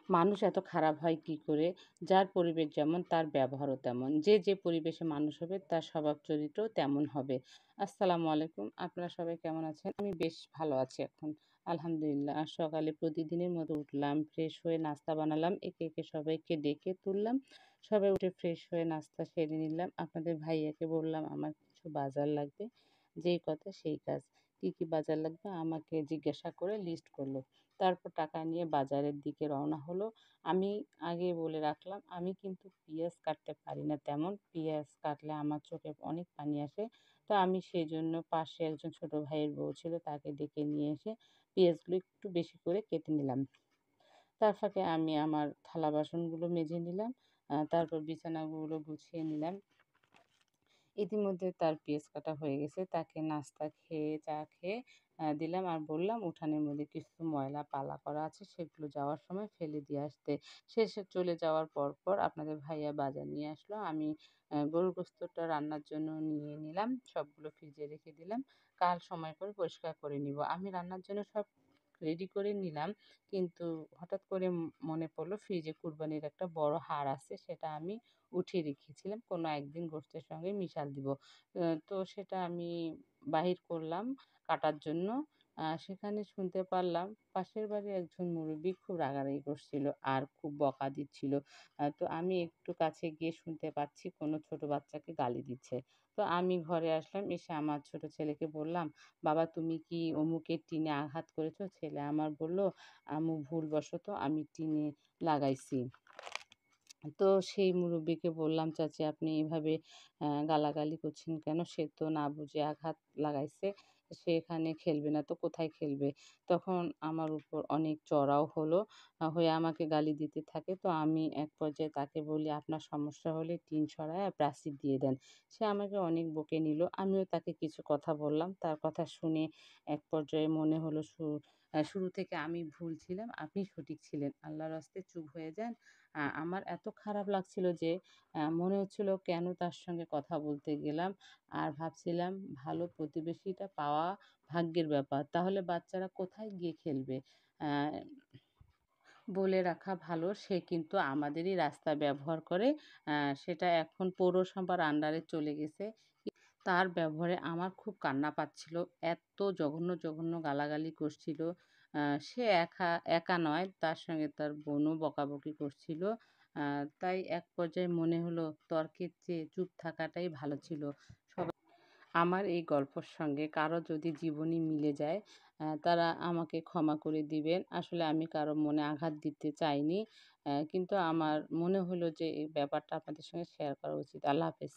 মানুষ এত খারাপ হয় কি করে? যার পরিবেশ যেমন তার ব্যবহারও তেমন। যে পরিবেশে মানুষ হবে তার স্বভাব চরিত্রও তেমন হবে। আসসালামু আলাইকুম। আপনারা সবাই কেমন আছেন? আমি বেশ ভালো আছি এখন। আলহামদুলিল্লাহ। আর সকালে প্রতিদিনের মতো উঠলাম, ফ্রেশ হয়ে নাস্তা বানালাম। একে সবাইকে ডেকে তুললাম। সবাই উঠে ফ্রেশ হয়ে নাস্তা সেরে নিলাম। আপনাদের ভাইয়াকে বললাম আমার কিছু বাজার লাগবে। যেই কথা সেই কাজ। কি বাজার লাগবে আমাকে জিজ্ঞাসা করে লিস্ট করল। তারপর টাকা নিয়ে বাজারের দিকে রওনা হলো। আমি আগে বলে রাখলাম, আমি কিন্তু পিঁয়াজ কাটতে পারি না তেমন। পিঁয়াজ কাটলে আমার চোখে অনেক পানি আসে। তো আমি সেজন্য পাশে একজন ছোট ভাইয়ের বউ ছিল, তাকে ডেকে নিয়ে এসে পেঁয়াজগুলো একটু বেশি করে কেটে নিলাম। তার ফাঁকে আমি আমার থালা বাসনগুলো মেজে নিলাম। তারপর বিছানাগুলো গুছিয়ে নিলাম। ইতিমধ্যে তার পেঁয়াজ কাটা হয়ে গেছে। তাকে নাস্তা খেয়ে, চা খেয়ে দিলাম আর বললাম উঠানের মধ্যে কিছু ময়লা পালা করা আছে, সেগুলো যাওয়ার সময় ফেলে দিয়ে আসতে। সে চলে যাওয়ার পর আপনাদের ভাইয়া বাজার নিয়ে আসলো। আমি গরুর গোশতটা রান্নার জন্য নিয়ে নিলাম। সবগুলো ফ্রিজে রেখে দিলাম। কাল সময় করে পরিষ্কার করে নিব। আমি রান্নার জন্য সব রেডি করে নিলাম। কিন্তু হঠাৎ করে মনে পড়ল ফ্রিজে কুরবানির একটা বড় হাড় আছে, সেটা আমি উঠিয়ে রেখেছিলাম। কোনো একদিন গোশতের সঙ্গে মিশাল দিব। তো সেটা আমি বাহির করলাম কাটার জন্য। সেখানে শুনতে পারলাম পাশের বাড়ির একজন মুরুব্বি খুব রাগারাগি করছিল আর খুব বকা দিচ্ছিল। তো আমি একটু কাছে গিয়ে শুনতে পাচ্ছি কোনো ছোট বাচ্চাকে গালি দিচ্ছে। তো আমি ঘরে আসলাম, এসে আমার ছোট ছেলেকে বললাম, "বাবা তুমি কি অমুকের টিনে আঘাত করেছো?" ছেলে আমার বলল, "আম্মু ভুলবশত আমি টিনে লাগাইছি।" তো সেই মুরুব্বিকে বললাম, "চাচি আপনি এভাবে গালাগালি করছেন কেন? সে তো না বুঝে আঘাত লাগাইছে। সে এখানে খেলবে না তো কোথায় খেলবে?" তখন আমার উপর অনেক চড়াও হলো। হয়ে আমাকে গালি দিতে থাকে। তো আমি এক পর্যায়ে তাকে বলি, "আপনার সমস্যা হলে টিন সরাইয়া প্রাচীর দিয়ে দেন।" সে আমাকে অনেক বকে নিল। আমিও তাকে কিছু কথা বললাম। তার কথা শুনে এক পর্যায়ে মনে হলো শুরু থেকে আমি ভুল ছিলাম, আপনি সঠিক ছিলেন। আল্লাহর হস্তে চুপ হয়ে যান। আমার এত খারাপ লাগছিল যে মনে হচ্ছিল কেন তার সঙ্গে কথা বলতে গেলাম। আর ভাবছিলাম ভালো প্রতিবেশীটা পাওয়া ভাগ্যের ব্যাপার। তাহলে বাচ্চারা কোথায় গিয়ে খেলবে? আ বলে রাখা ভালো সে কিন্তু আমাদেরই রাস্তা ব্যবহার করে। আ সেটা এখন পৌরসভার আন্ডারে চলে গেছে। তার ব্যবহারে আমার খুব কান্না পাচ্ছিল। এত জঘন্য গালাগালি করছিল। আ সে একা নয়, তার সঙ্গে তার বোনও বকাবকি করছিল। আ তাই এক পর্যায়ে মনে হলো তর্কের চেয়ে চুপ থাকাটাই ভালো ছিল। আমার এই গল্পর সঙ্গে কারো যদি জীবনী মিলে যায়, তারা আমাকে ক্ষমা করে দিবেন। আসলে আমি কারো মনে আঘাত দিতে চাইনি। কিন্তু আমার মনে হলো যে এই ব্যাপারটা আপনাদের সঙ্গে শেয়ার করা উচিত। আল্লাহ হাফেজ।